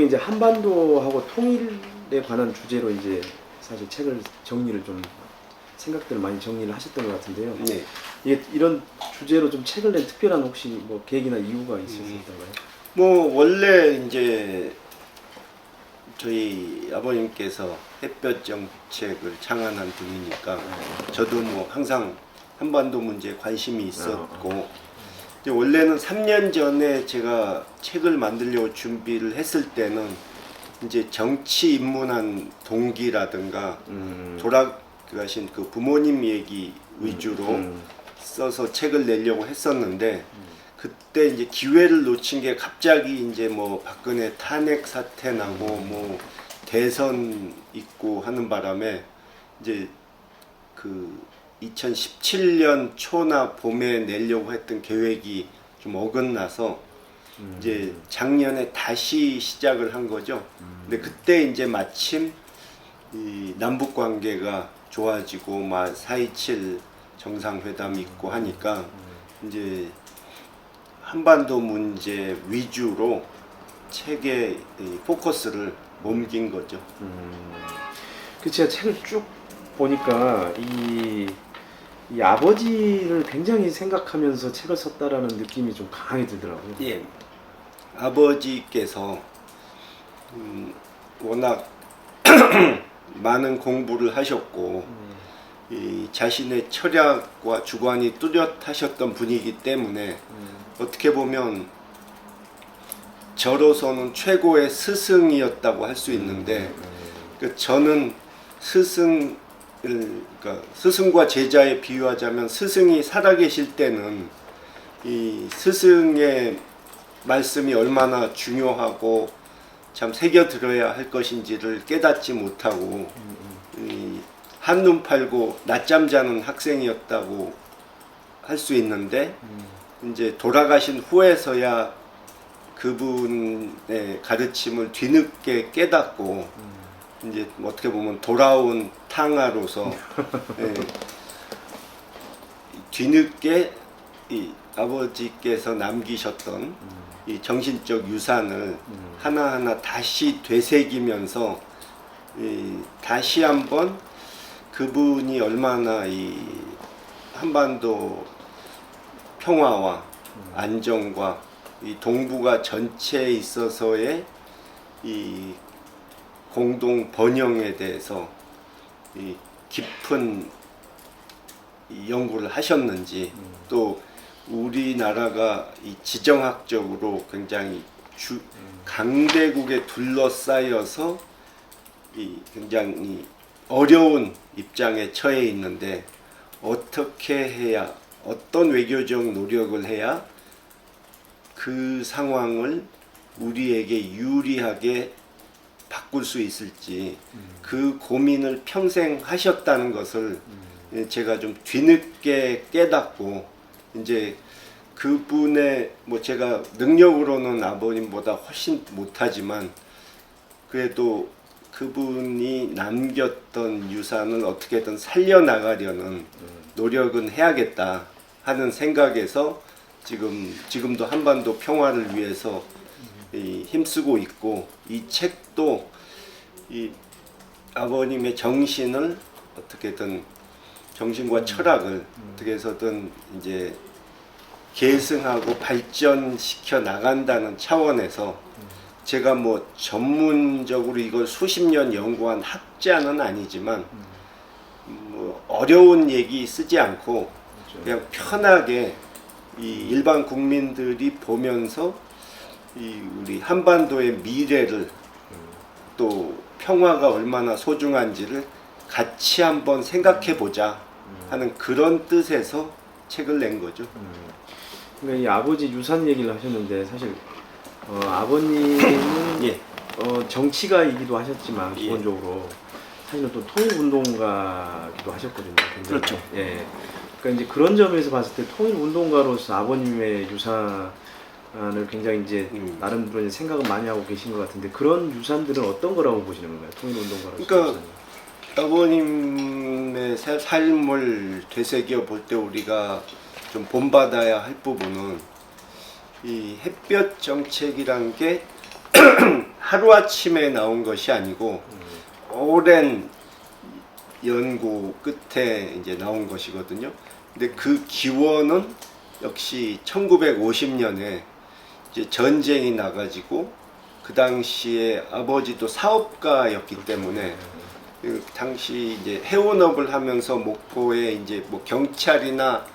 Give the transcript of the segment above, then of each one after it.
이쪽에 이제 한반도하고 통일에 관한 주제로 이제 사실 책을 정리를 좀 생각들을 많이 정리를 하셨던 것 같은데요. 네. 이게 이런 주제로 좀 책을 낸 특별한 혹시 뭐 계획이나 이유가 있으셨던가요? 뭐 원래 이제 저희 아버님께서 햇볕 정책을 창안한 분이니까 저도 뭐 항상 한반도 문제에 관심이 있었고 이제 원래는 3년 전에 제가 책을 만들려고 준비를 했을 때는 이제 정치 입문한 동기라든가 돌아가신 그 부모님 얘기 위주로 써서 책을 내려고 했었는데 그때 이제 기회를 놓친 게 갑자기 이제 뭐 박근혜 탄핵 사태 나고 뭐 대선 있고 하는 바람에 이제 그 2017년 초나 봄에 내려고 했던 계획이 좀 어긋나서 이제 작년에 다시 시작을 한 거죠. 근데 그때 이제 마침 이 남북 관계가 좋아지고 막 4.27 정상회담 있고 하니까 이제 한반도 문제 위주로 책의 포커스를 옮긴 거죠. 그 제가 책을 쭉 보니까 이 아버지를 굉장히 생각하면서 책을 썼다라는 느낌이 좀 강하게 들더라고요. 예, 아버지께서 워낙 많은 공부를 하셨고 이 자신의 철학과 주관이 뚜렷하셨던 분이기 때문에 어떻게 보면 저로서는 최고의 스승이었다고 할 수 있는데 그 저는 그러니까 스승과 제자에 비유하자면 스승이 살아계실 때는 이 스승의 말씀이 얼마나 중요하고 참 새겨 들어야 할 것인지를 깨닫지 못하고 한눈 팔고 낮잠 자는 학생이었다고 할 수 있는데 이제 돌아가신 후에서야 그분의 가르침을 뒤늦게 깨닫고 이제 어떻게 보면 돌아온 탕아로서 예, 뒤늦게 이 아버지께서 남기셨던 이 정신적 유산을 하나하나 다시 되새기면서 다시 한번 그분이 얼마나 이 한반도 평화와 안정과 이 동북아 전체에 있어서의 이 공동 번영에 대해서 이 깊은 이 연구를 하셨는지 또 우리나라가 이 지정학적으로 굉장히 강대국에 둘러싸여서 이 굉장히 어려운 입장에 처해 있는데 어떻게 해야 어떤 외교적 노력을 해야 그 상황을 우리에게 유리하게 바꿀 수 있을지 그 고민을 평생 하셨다는 것을 제가 좀 뒤늦게 깨닫고 이제 그분의 뭐 제가 능력으로는 아버님보다 훨씬 못하지만 그래도 그분이 남겼던 유산을 어떻게든 살려나가려는 노력은 해야겠다 하는 생각에서 지금도 한반도 평화를 위해서 힘쓰고 있고 이 책도 이 아버님의 정신을 어떻게든 정신과 철학을 어떻게 해서든 이제 계승하고 발전시켜 나간다는 차원에서 제가 뭐 전문적으로 이걸 수십 년 연구한 학자는 아니지만 뭐 어려운 얘기 쓰지 않고 그냥 편하게 이 일반 국민들이 보면서 이 우리 한반도의 미래를 또 평화가 얼마나 소중한지를 같이 한번 생각해 보자 하는 그런 뜻에서 책을 낸 거죠. 그러니까 이 아버지 유산 얘기를 하셨는데 사실 아버님은 예. 정치가이기도 하셨지만 예. 기본적으로 사실은 또 통일운동가기도 하셨거든요. 굉장히. 그렇죠. 예. 그러니까 이제 그런 점에서 봤을 때 통일운동가로서 아버님의 유산을 굉장히 이제 나름대로 이제 생각을 많이 하고 계신 것 같은데 그런 유산들은 어떤 거라고 보시는 건가요? 통일운동가로서. 그러니까 아버님의 삶을 되새겨 볼 때 우리가 좀 본받아야 할 부분은 이 햇볕 정책이란 게 하루아침에 나온 것이 아니고 오랜 연구 끝에 이제 나온 것이거든요. 근데 그 기원은 역시 1950년에 이제 전쟁이 나가지고 그 당시에 아버지도 사업가였기 때문에 그 당시 이제 해운업을 하면서 목포에 이제 뭐 경찰이나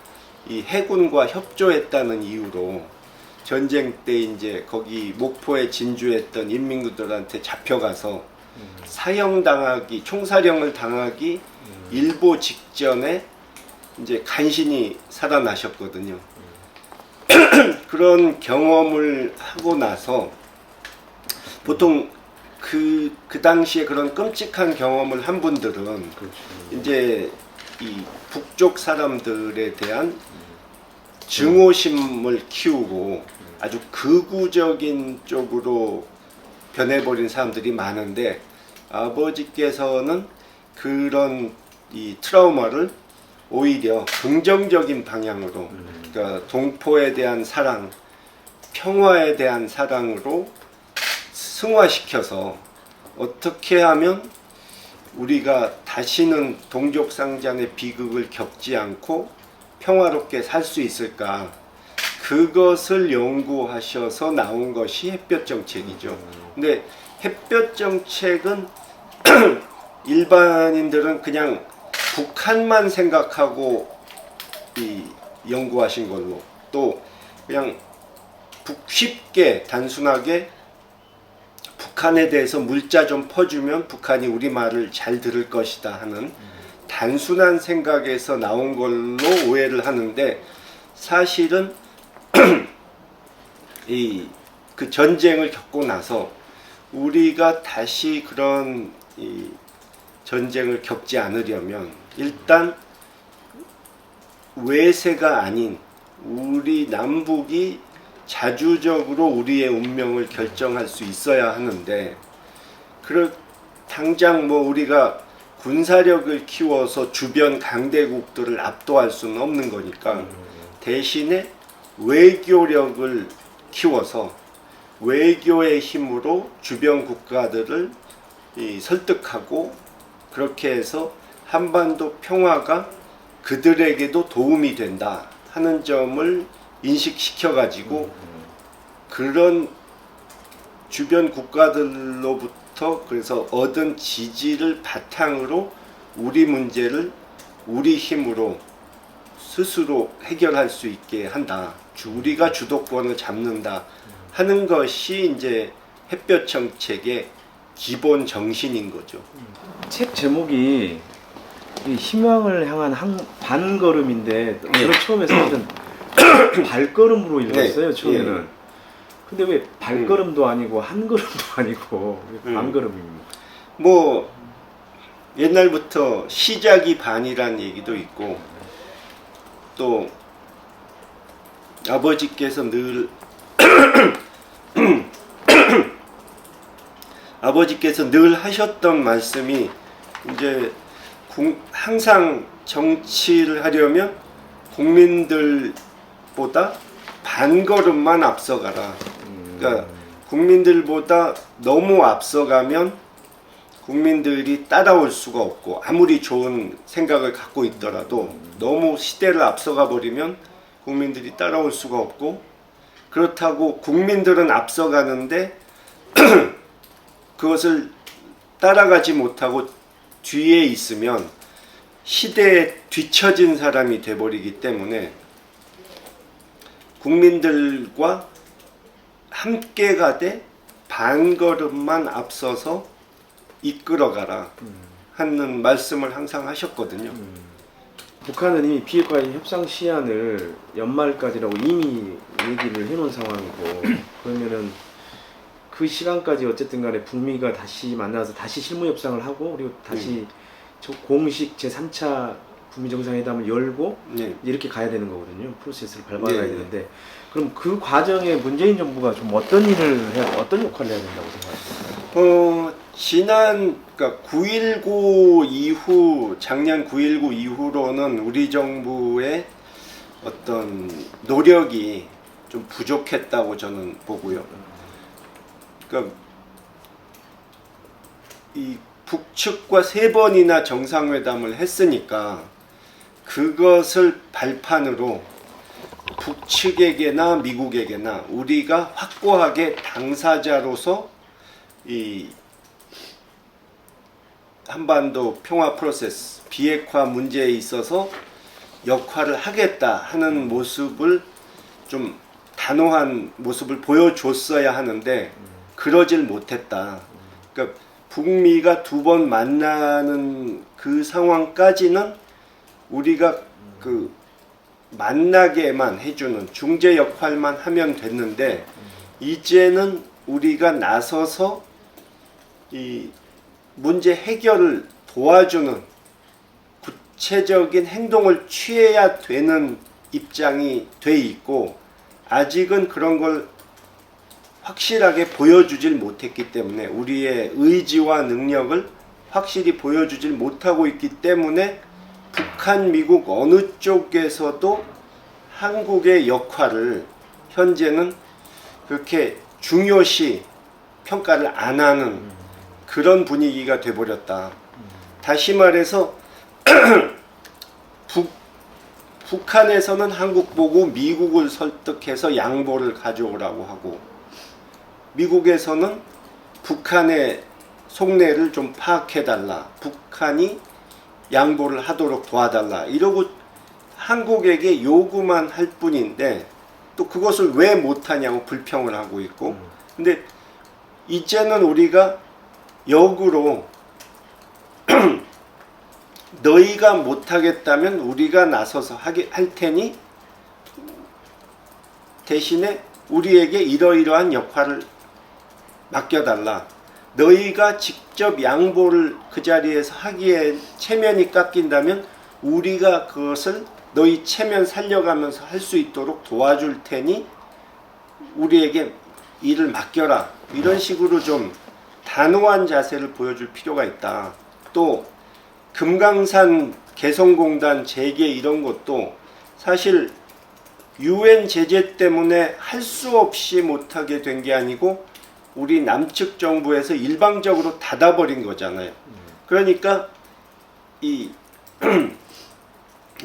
이 해군과 협조했다는 이유로 전쟁 때 이제 거기 목포에 진주했던 인민군들한테 잡혀가서 사형당하기, 총사령을 당하기 일보 직전에 이제 간신히 살아나셨거든요. 그런 경험을 하고 나서 보통 그 당시에 그런 끔찍한 경험을 한 분들은 그렇죠. 이제 이 북쪽 사람들에 대한 증오심을 키우고 아주 극우적인 쪽으로 변해버린 사람들이 많은데 아버지께서는 그런 이 트라우마를 오히려 긍정적인 방향으로 그러니까 동포에 대한 사랑, 평화에 대한 사랑으로 승화시켜서 어떻게 하면 우리가 다시는 동족상잔의 비극을 겪지 않고 평화롭게 살 수 있을까, 그것을 연구하셔서 나온 것이 햇볕 정책이죠. 근데 햇볕 정책은 일반인들은 그냥 북한만 생각하고 이 연구하신 걸로, 또 그냥 쉽게 단순하게 북한에 대해서 물자 좀 퍼주면 북한이 우리 말을 잘 들을 것이다 하는 단순한 생각에서 나온 걸로 오해를 하는데, 사실은 이 그 전쟁을 겪고 나서 우리가 다시 그런 이 전쟁을 겪지 않으려면 일단 외세가 아닌 우리 남북이 자주적으로 우리의 운명을 결정할 수 있어야 하는데, 당장 뭐 우리가 군사력을 키워서 주변 강대국들을 압도할 수는 없는 거니까 대신에 외교력을 키워서 외교의 힘으로 주변 국가들을 설득하고, 그렇게 해서 한반도 평화가 그들에게도 도움이 된다 하는 점을 인식시켜 가지고 그런 주변 국가들로부터 그래서 얻은 지지를 바탕으로 우리 문제를 우리 힘으로 스스로 해결할 수 있게 한다. 우리가 주도권을 잡는다 하는 것이 이제 햇볕 정책의 기본 정신인 거죠. 책 제목이 이 희망을 향한 반걸음인데 저는 처음에 사실은 발걸음으로 읽었어요. 처음에는. 예. 근데 왜 발걸음도 아니고 한 걸음도 아니고 왜 반걸음입니까? 뭐 옛날부터 시작이 반이란 얘기도 있고, 또 아버지께서 늘 아버지께서 늘 하셨던 말씀이 이제 항상 정치를 하려면 국민들보다 반걸음만 앞서가라. 그러니까 국민들보다 너무 앞서가면 국민들이 따라올 수가 없고, 아무리 좋은 생각을 갖고 있더라도 너무 시대를 앞서가 버리면 국민들이 따라올 수가 없고, 그렇다고 국민들은 앞서가는데 그것을 따라가지 못하고 뒤에 있으면 시대에 뒤처진 사람이 돼버리기 때문에 국민들과 함께 가되 반걸음만 앞서서 이끌어가라 하는 말씀을 항상 하셨거든요. 북한은 이미 비핵화 협상 시한을 연말까지라고 이미 얘기를 해놓은 상황이고, 그러면은 그 시간까지 어쨌든 간에 북미가 다시 만나서 다시 실무 협상을 하고, 그리고 다시 공식 제3차 북미 정상회담을 열고 이렇게 가야 되는 거거든요. 프로세스를 밟아가야 되는데, 그럼 그 과정에 문재인 정부가 좀 어떤 역할을 해야 된다고 생각하세요? 그러니까 9.19 이후, 작년 9.19 이후로는 우리 정부의 어떤 노력이 좀 부족했다고 저는 보고요. 그러니까 이 북측과 3번이나 정상회담을 했으니까 그것을 발판으로 북측에게나 미국에게나 우리가 확고하게 당사자로서 이 한반도 평화 프로세스, 비핵화 문제에 있어서 역할을 하겠다 하는 모습을 좀 단호한 모습을 보여줬어야 하는데 그러질 못했다. 그러니까 북미가 2번 만나는 그 상황까지는 우리가 그 만나게만 해주는 중재 역할만 하면 됐는데 이제는 우리가 나서서 이 문제 해결을 도와주는 구체적인 행동을 취해야 되는 입장이 돼 있고 아직은 그런 걸 확실하게 보여주질 못했기 때문에 우리의 의지와 능력을 확실히 보여주질 못하고 있기 때문에 북한, 미국 어느 쪽에서도 한국의 역할을 현재는 그렇게 중요시 평가를 안 하는 그런 분위기가 돼버렸다. 다시 말해서 북한에서는 한국 보고 미국을 설득해서 양보를 가져오라고 하고 미국에서는 북한의 속내를 좀 파악해달라. 북한이 양보를 하도록 도와달라. 이러고 한국에게 요구만 할 뿐인데 또 그것을 왜 못하냐고 불평을 하고 있고 근데 이제는 우리가 역으로 너희가 못하겠다면 우리가 나서서 할 테니 대신에 우리에게 이러이러한 역할을 맡겨달라. 너희가 직접 양보를 그 자리에서 하기에 체면이 깎인다면 우리가 그것을 너희 체면 살려가면서 할 수 있도록 도와줄 테니 우리에게 일을 맡겨라. 이런 식으로 좀 단호한 자세를 보여줄 필요가 있다. 또 금강산 개성공단 재개 이런 것도 사실 UN 제재 때문에 할 수 없이 못하게 된 게 아니고 우리 남측 정부에서 일방적으로 닫아버린 거잖아요. 그러니까 이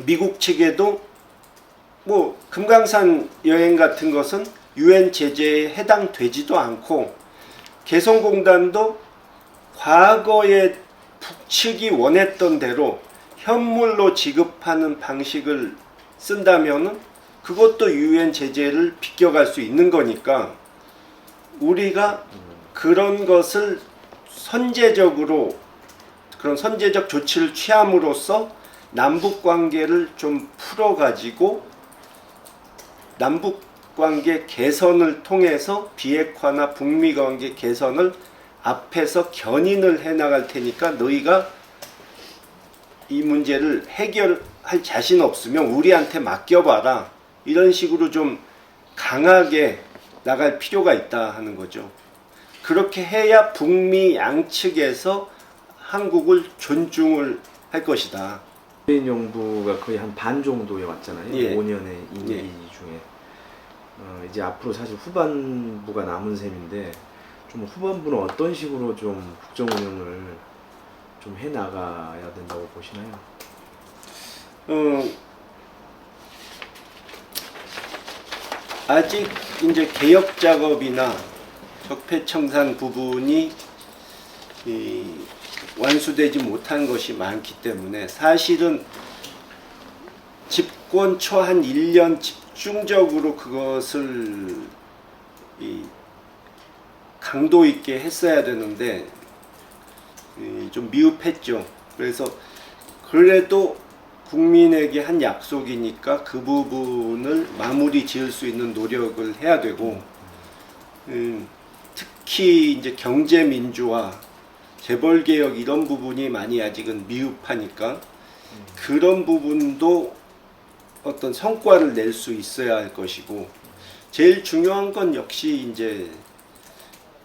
미국 측에도 뭐 금강산 여행 같은 것은 UN 제재에 해당되지도 않고 개성공단도 과거에 북측이 원했던 대로 현물로 지급하는 방식을 쓴다면은 그것도 UN 제재를 비껴갈 수 있는 거니까 우리가 그런 것을 선제적으로 그런 선제적 조치를 취함으로써 남북 관계를 좀 풀어가지고 남북 관계 개선을 통해서 비핵화나 북미 관계 개선을 앞에서 견인을 해 나갈 테니까 너희가 이 문제를 해결할 자신 없으면 우리한테 맡겨봐라. 이런 식으로 좀 강하게 나갈 필요가 있다 하는 거죠. 그렇게 해야 북미 양측에서 한국을 존중을 할 것이다. 문재인 정부가 거의 한 반 정도에 왔잖아요. 예. 5년의 임기 예. 중에 이제 앞으로 사실 후반부가 남은 셈인데 좀 후반부는 어떤 식으로 좀 국정 운영을 좀 해 나가야 된다고 보시나요? 아직 이제 개혁 작업이나 적폐청산 부분이 완수되지 못한 것이 많기 때문에 사실은 집권 초 한 1년 집중적으로 그것을 강도 있게 했어야 되는데 좀 미흡했죠. 그래서 그래도 국민에게 한 약속이니까 그 부분을 마무리 지을 수 있는 노력을 해야 되고 특히 이제 경제 민주화, 재벌 개혁 이런 부분이 많이 아직은 미흡하니까 그런 부분도 어떤 성과를 낼 수 있어야 할 것이고 제일 중요한 건 역시 이제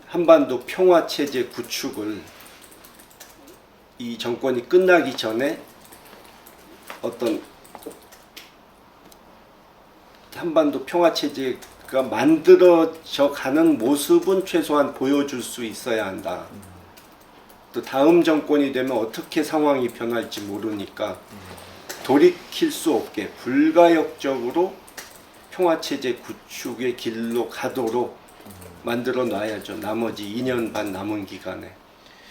한반도 평화 체제 구축을 이 정권이 끝나기 전에 어떤 한반도 평화 체제가 만들어져 가는 모습은 최소한 보여줄 수 있어야 한다. 또 다음 정권이 되면 어떻게 상황이 변할지 모르니까 돌이킬 수 없게 불가역적으로 평화체제 구축의 길로 가도록 만들어 놔야죠. 나머지 2년 반 남은 기간에.